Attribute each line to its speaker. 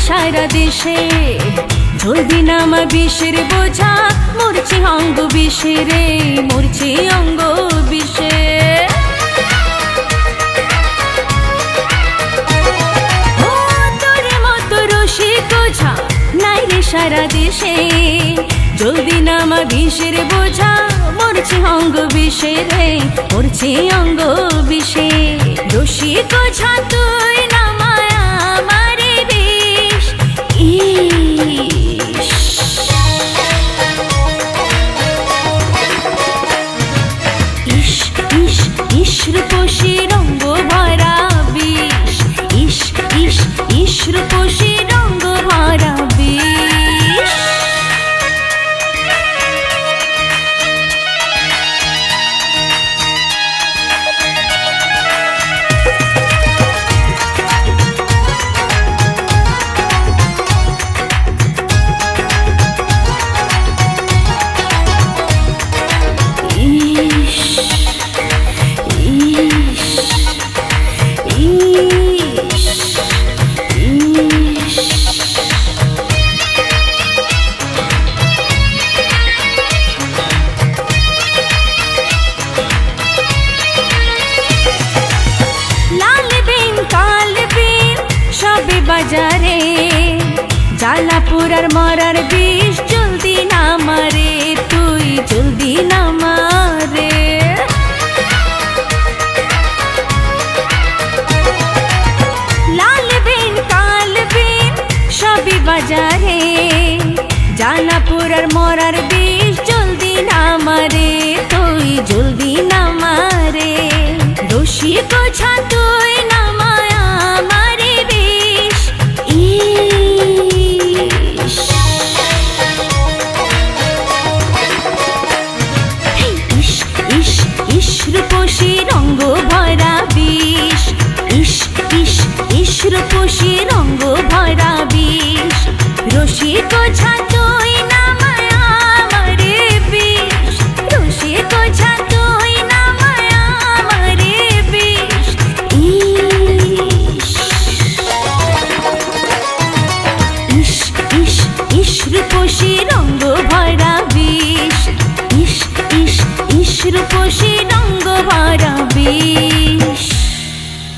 Speaker 1: সারা দেশে জলদি নামা বিষের বোঝা মরছে অঙ্গ বিষে রে মরছে অঙ্গ বিষে তোর মতো রসিক বোঝা নাই রে সারা দেশে জলদি নামা বিষের বোঝা মরছে অঙ্গ বিষে রে মরছে অঙ্গ বিষে রসিক বোঝা তুই নামায় আমারে বিষ রূপসী রঙ্গ ভরা বিষ ইস রূপসী রঙ্গ ভরা বিষ বাজারে জালাপুরার মরার বিষ জলদি না মারে তুই জলদি না মারে লাল বিন কাল বিন সবই বাজারে জালাপুরার মরার বিষ জলদি না মারে তুই জলদি না মারে রসিক বোঝা তুই না মায়া মারে বিষ রূপসী রঙ্গ ভরা বিষ ইস রূপসী রঙ্গ ভরা বিষ রসিক বোঝা তুই নামায় আমারে বিষ রসিক বোঝা তুই নামায় আমারে বিষ ইস রূপসী রঙ্গ ভরা বিষ ইস রূপসী রঙ্গ ভরা বিষ